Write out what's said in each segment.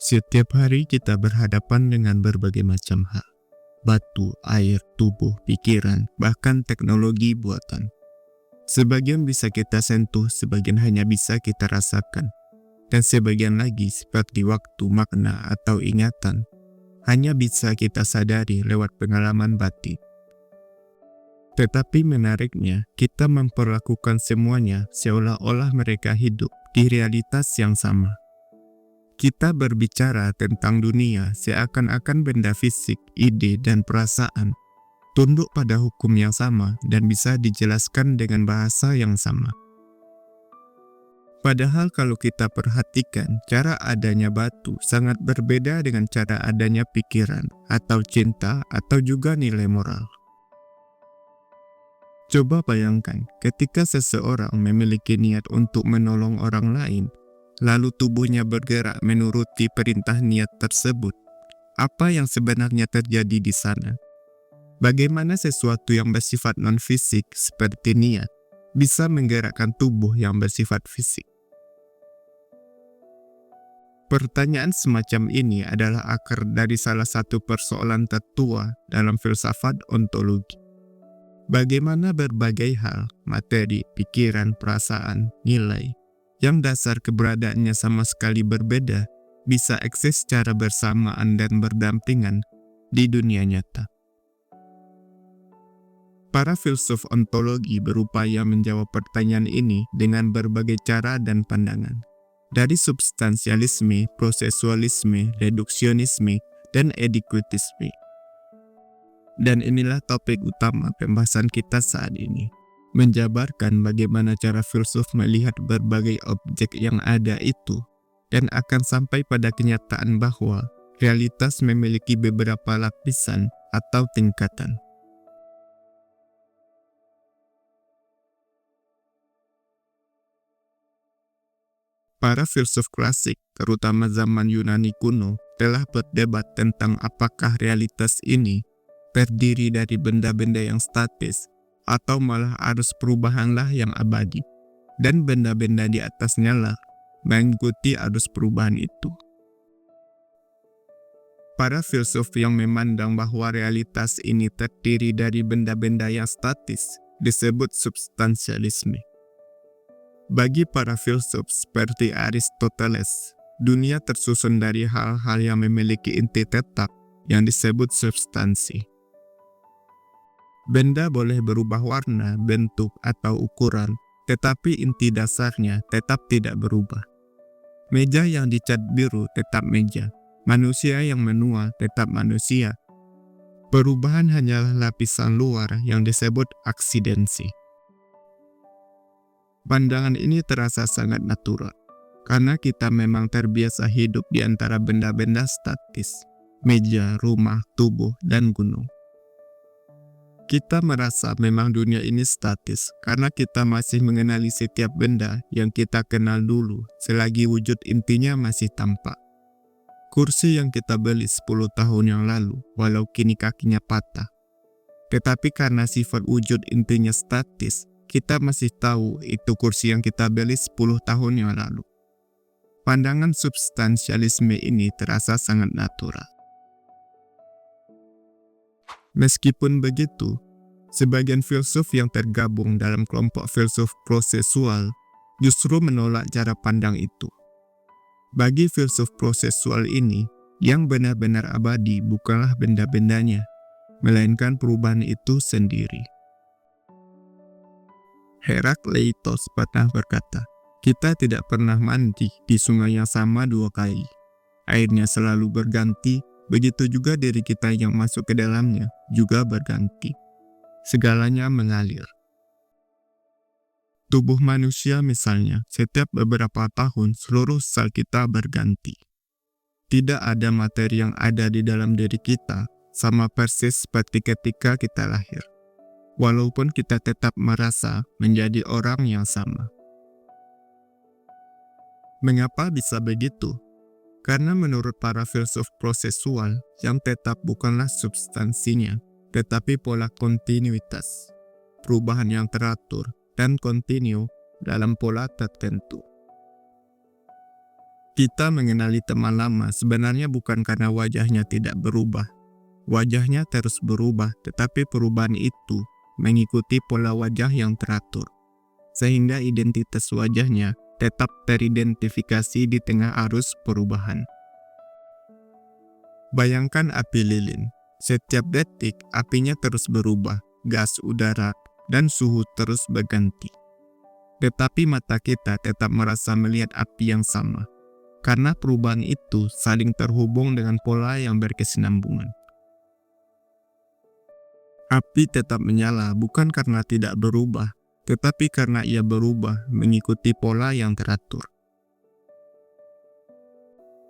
Setiap hari kita berhadapan dengan berbagai macam hal. Batu, air, tubuh, pikiran, bahkan teknologi buatan. Sebagian bisa kita sentuh, sebagian hanya bisa kita rasakan. Dan sebagian lagi seperti waktu, makna, atau ingatan, hanya bisa kita sadari lewat pengalaman batin. Tetapi menariknya, kita memperlakukan semuanya seolah-olah mereka hidup di realitas yang sama. Kita berbicara tentang dunia seakan-akan benda fisik, ide, dan perasaan tunduk pada hukum yang sama dan bisa dijelaskan dengan bahasa yang sama. Padahal kalau kita perhatikan, cara adanya batu sangat berbeda dengan cara adanya pikiran, atau cinta, atau juga nilai moral. Coba bayangkan, ketika seseorang memiliki niat untuk menolong orang lain, lalu tubuhnya bergerak menuruti perintah niat tersebut. Apa yang sebenarnya terjadi di sana? Bagaimana sesuatu yang bersifat non-fisik seperti niat bisa menggerakkan tubuh yang bersifat fisik? Pertanyaan semacam ini adalah akar dari salah satu persoalan tertua dalam filsafat ontologi. Bagaimana berbagai hal, materi, pikiran, perasaan, nilai, yang dasar keberadaannya sama sekali berbeda, bisa eksis secara bersamaan dan berdampingan di dunia nyata. Para filsuf ontologi berupaya menjawab pertanyaan ini dengan berbagai cara dan pandangan. Dari substansialisme, prosesualisme, reduksionisme, dan edukatisme. Dan inilah topik utama pembahasan kita saat ini. Menjabarkan bagaimana cara filsuf melihat berbagai objek yang ada itu, dan akan sampai pada kenyataan bahwa realitas memiliki beberapa lapisan atau tingkatan. Para filsuf klasik, terutama zaman Yunani kuno, telah berdebat tentang apakah realitas ini terdiri dari benda-benda yang statis, atau malah arus perubahanlah yang abadi, dan benda-benda di atasnya lah mengikuti arus perubahan itu. Para filsuf yang memandang bahwa realitas ini terdiri dari benda-benda yang statis disebut substansialisme. Bagi para filsuf seperti Aristoteles, dunia tersusun dari hal-hal yang memiliki inti tetap yang disebut substansi. Benda boleh berubah warna, bentuk, atau ukuran, tetapi inti dasarnya tetap tidak berubah. Meja yang dicat biru tetap meja, manusia yang menua tetap manusia. Perubahan hanyalah lapisan luar yang disebut aksidensi. Pandangan ini terasa sangat natural, karena kita memang terbiasa hidup di antara benda-benda statis, meja, rumah, tubuh, dan gunung. Kita merasa memang dunia ini statis karena kita masih mengenali setiap benda yang kita kenal dulu selagi wujud intinya masih tampak. Kursi yang kita beli 10 tahun yang lalu walau kini kakinya patah. Tetapi karena sifat wujud intinya statis, kita masih tahu itu kursi yang kita beli 10 tahun yang lalu. Pandangan substansialisme ini terasa sangat natural. Meskipun begitu, sebagian filsuf yang tergabung dalam kelompok filsuf prosesual justru menolak cara pandang itu. Bagi filsuf prosesual ini, yang benar-benar abadi bukanlah benda-bendanya, melainkan perubahan itu sendiri. Herakleitos pernah berkata, "Kita tidak pernah mandi di sungai yang sama 2 kali. Airnya selalu berganti, begitu juga diri kita yang masuk ke dalamnya juga berganti. Segalanya mengalir." Tubuh manusia misalnya, setiap beberapa tahun seluruh sel kita berganti. Tidak ada materi yang ada di dalam diri kita sama persis seperti ketika kita lahir. Walaupun kita tetap merasa menjadi orang yang sama. Mengapa bisa begitu? Karena menurut para filsuf prosesual, yang tetap bukanlah substansinya, tetapi pola kontinuitas, perubahan yang teratur dan kontinu dalam pola tertentu. Kita mengenali teman lama sebenarnya bukan karena wajahnya tidak berubah. Wajahnya terus berubah, tetapi perubahan itu mengikuti pola wajah yang teratur, sehingga identitas wajahnya tetap teridentifikasi di tengah arus perubahan. Bayangkan api lilin. Setiap detik, apinya terus berubah, gas udara, dan suhu terus berganti. Tetapi mata kita tetap merasa melihat api yang sama, karena perubahan itu saling terhubung dengan pola yang berkesinambungan. Api tetap menyala bukan karena tidak berubah, tetapi karena ia berubah mengikuti pola yang teratur.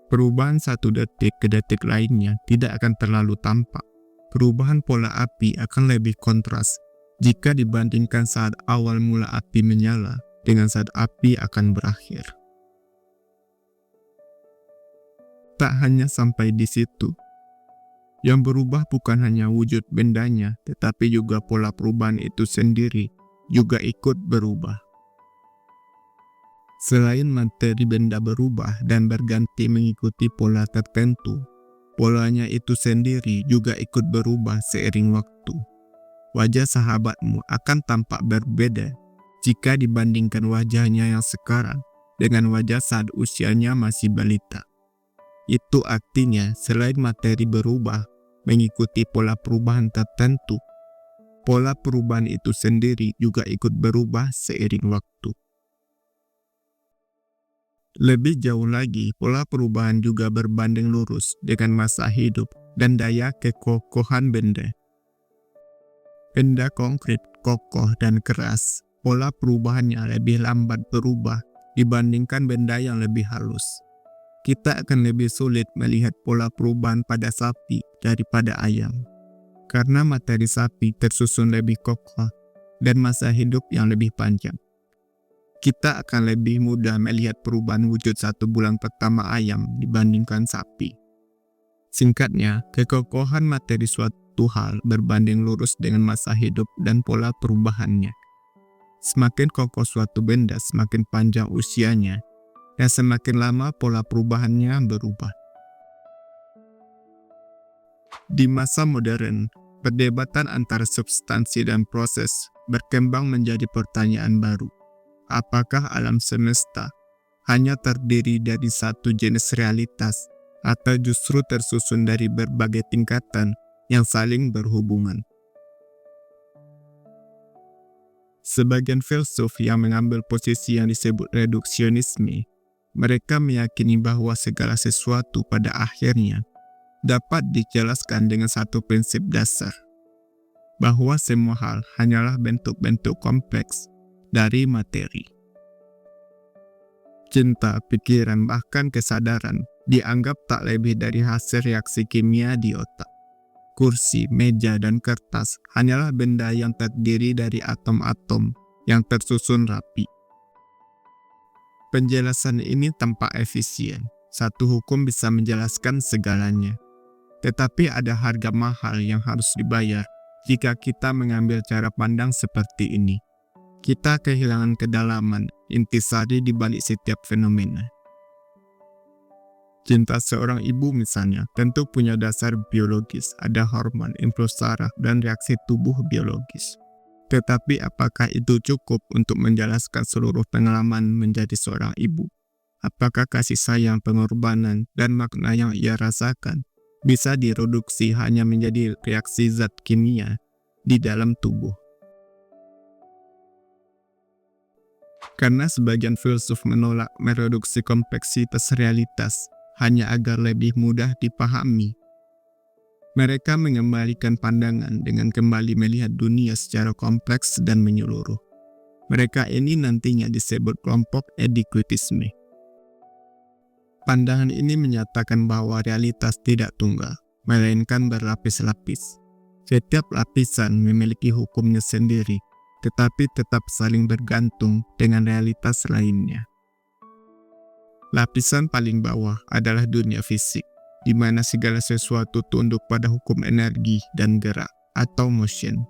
Perubahan satu detik ke detik lainnya tidak akan terlalu tampak. Perubahan pola api akan lebih kontras jika dibandingkan saat awal mula api menyala dengan saat api akan berakhir. Tak hanya sampai di situ. Yang berubah bukan hanya wujud bendanya, tetapi juga pola perubahan itu sendiri juga ikut berubah. Selain materi benda berubah dan berganti mengikuti pola tertentu, polanya itu sendiri juga ikut berubah seiring waktu. Wajah sahabatmu akan tampak berbeda jika dibandingkan wajahnya yang sekarang dengan wajah saat usianya masih balita. Itu artinya selain materi berubah mengikuti pola perubahan tertentu, pola perubahan itu sendiri juga ikut berubah seiring waktu. Lebih jauh lagi, pola perubahan juga berbanding lurus dengan masa hidup dan daya kekokohan benda. Benda konkret, kokoh, dan keras, pola perubahannya lebih lambat berubah dibandingkan benda yang lebih halus. Kita akan lebih sulit melihat pola perubahan pada sapi daripada ayam, karena materi sapi tersusun lebih kokoh dan masa hidup yang lebih panjang. Kita akan lebih mudah melihat perubahan wujud 1 bulan pertama ayam dibandingkan sapi. Singkatnya, kekokohan materi suatu hal berbanding lurus dengan masa hidup dan pola perubahannya. Semakin kokoh suatu benda, semakin panjang usianya, dan semakin lama pola perubahannya berubah. Di masa modern, perdebatan antara substansi dan proses berkembang menjadi pertanyaan baru. Apakah alam semesta hanya terdiri dari satu jenis realitas atau justru tersusun dari berbagai tingkatan yang saling berhubungan? Sebagian filsuf yang mengambil posisi yang disebut reduksionisme, mereka meyakini bahwa segala sesuatu pada akhirnya dapat dijelaskan dengan satu prinsip dasar, bahwa semua hal hanyalah bentuk-bentuk kompleks dari materi. Cinta, pikiran, bahkan kesadaran dianggap tak lebih dari hasil reaksi kimia di otak. Kursi, meja, dan kertas hanyalah benda yang terdiri dari atom-atom yang tersusun rapi. Penjelasan ini tampak efisien. Satu hukum bisa menjelaskan segalanya. Tetapi ada harga mahal yang harus dibayar jika kita mengambil cara pandang seperti ini. Kita kehilangan kedalaman, intisari di balik setiap fenomena. Cinta seorang ibu misalnya tentu punya dasar biologis, ada hormon, impuls saraf, dan reaksi tubuh biologis. Tetapi apakah itu cukup untuk menjelaskan seluruh pengalaman menjadi seorang ibu? Apakah kasih sayang, pengorbanan, dan makna yang ia rasakan bisa direduksi hanya menjadi reaksi zat kimia di dalam tubuh? Karena sebagian filsuf menolak mereduksi kompleksitas realitas hanya agar lebih mudah dipahami, mereka mengembalikan pandangan dengan kembali melihat dunia secara kompleks dan menyeluruh. Mereka ini nantinya disebut kelompok ediquitisme. Pandangan ini menyatakan bahwa realitas tidak tunggal, melainkan berlapis-lapis. Setiap lapisan memiliki hukumnya sendiri, tetapi tetap saling bergantung dengan realitas lainnya. Lapisan paling bawah adalah dunia fisik, di mana segala sesuatu tunduk pada hukum energi dan gerak atau motion.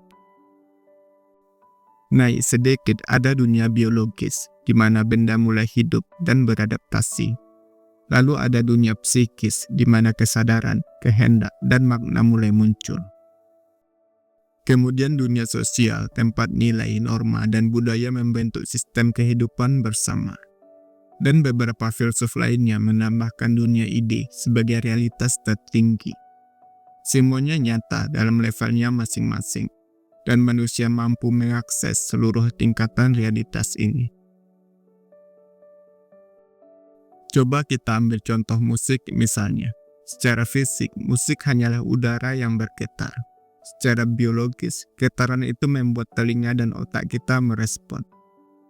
Naik sedikit ada dunia biologis, di mana benda mulai hidup dan beradaptasi. Lalu ada dunia psikis, di mana kesadaran, kehendak, dan makna mulai muncul. Kemudian dunia sosial, tempat nilai, norma, dan budaya membentuk sistem kehidupan bersama. Dan beberapa filsuf lainnya menambahkan dunia ide sebagai realitas tertinggi. Semuanya nyata dalam levelnya masing-masing, dan manusia mampu mengakses seluruh tingkatan realitas ini. Coba kita ambil contoh musik misalnya. Secara fisik, musik hanyalah udara yang bergetar. Secara biologis, getaran itu membuat telinga dan otak kita merespon.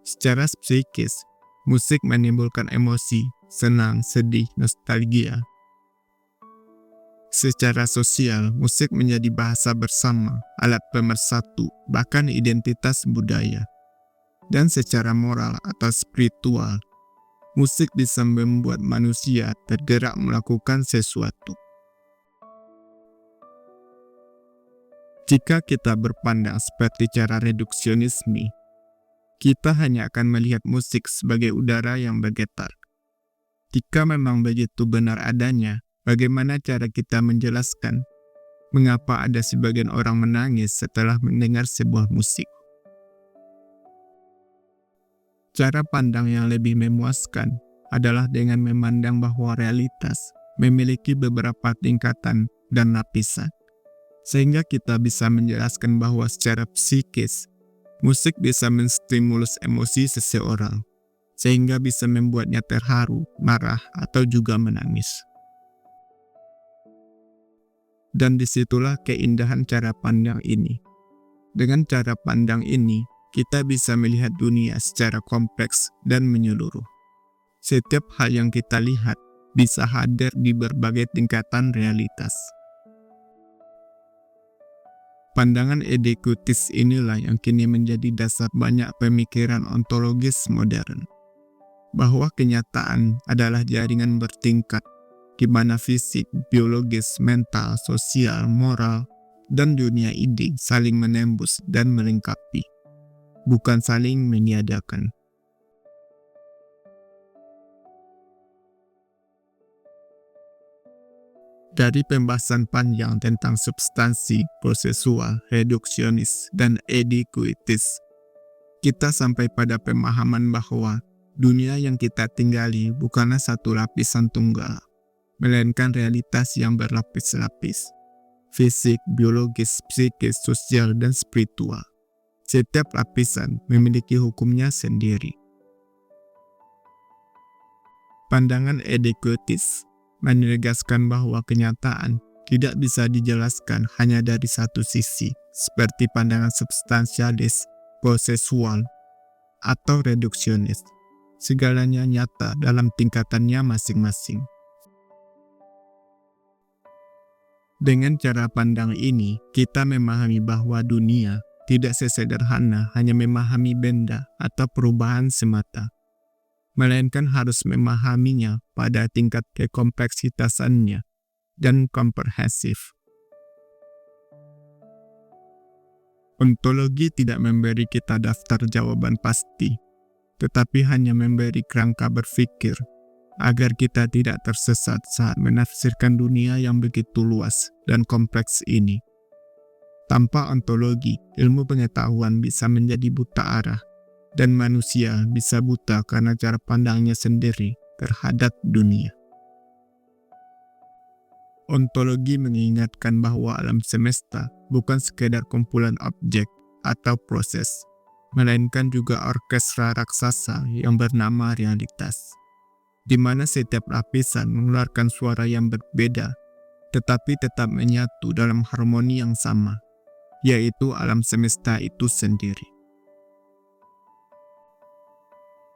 Secara psikis, musik menimbulkan emosi, senang, sedih, nostalgia. Secara sosial, musik menjadi bahasa bersama, alat pemersatu, bahkan identitas budaya. Dan secara moral atau spiritual, musik bisa membuat manusia tergerak melakukan sesuatu. Jika kita berpandang seperti cara reduksionisme, kita hanya akan melihat musik sebagai udara yang bergetar. Jika memang begitu benar adanya, bagaimana cara kita menjelaskan mengapa ada sebagian orang menangis setelah mendengar sebuah musik? Cara pandang yang lebih memuaskan adalah dengan memandang bahwa realitas memiliki beberapa tingkatan dan lapisan, sehingga kita bisa menjelaskan bahwa secara psikis, musik bisa menstimulus emosi seseorang, sehingga bisa membuatnya terharu, marah, atau juga menangis. Dan disitulah keindahan cara pandang ini. Dengan cara pandang ini, kita bisa melihat dunia secara kompleks dan menyeluruh. Setiap hal yang kita lihat bisa hadir di berbagai tingkatan realitas. Pandangan edekutis inilah yang kini menjadi dasar banyak pemikiran ontologis modern. Bahwa kenyataan adalah jaringan bertingkat, di mana fisik, biologis, mental, sosial, moral, dan dunia ide saling menembus dan melengkapi, bukan saling meniadakan. Dari pembahasan panjang tentang substansi, prosesual, reduksionis, dan edekuitis, kita sampai pada pemahaman bahwa dunia yang kita tinggali bukanlah satu lapisan tunggal, melainkan realitas yang berlapis-lapis. Fisik, biologis, psikis, sosial, dan spiritual. Setiap lapisan memiliki hukumnya sendiri. Pandangan edekuitis menegaskan bahwa kenyataan tidak bisa dijelaskan hanya dari satu sisi, seperti pandangan substansialis, prosesual, atau reduksionis. Segalanya nyata dalam tingkatannya masing-masing. Dengan cara pandang ini, kita memahami bahwa dunia tidak sesederhana hanya memahami benda atau perubahan semata, melainkan harus memahaminya pada tingkat kekompleksitasannya dan komprehensif. Ontologi tidak memberi kita daftar jawaban pasti, tetapi hanya memberi kerangka berpikir agar kita tidak tersesat saat menafsirkan dunia yang begitu luas dan kompleks ini. Tanpa ontologi, ilmu pengetahuan bisa menjadi buta arah, dan manusia bisa buta karena cara pandangnya sendiri terhadap dunia. Ontologi mengingatkan bahwa alam semesta bukan sekedar kumpulan objek atau proses, melainkan juga orkestra raksasa yang bernama realitas, di mana setiap lapisan mengeluarkan suara yang berbeda, tetapi tetap menyatu dalam harmoni yang sama, yaitu alam semesta itu sendiri.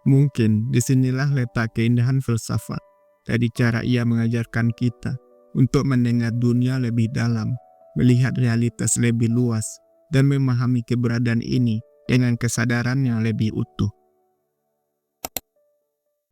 Mungkin disinilah letak keindahan filsafat, dari cara ia mengajarkan kita untuk mendengar dunia lebih dalam, melihat realitas lebih luas, dan memahami keberadaan ini dengan kesadaran yang lebih utuh.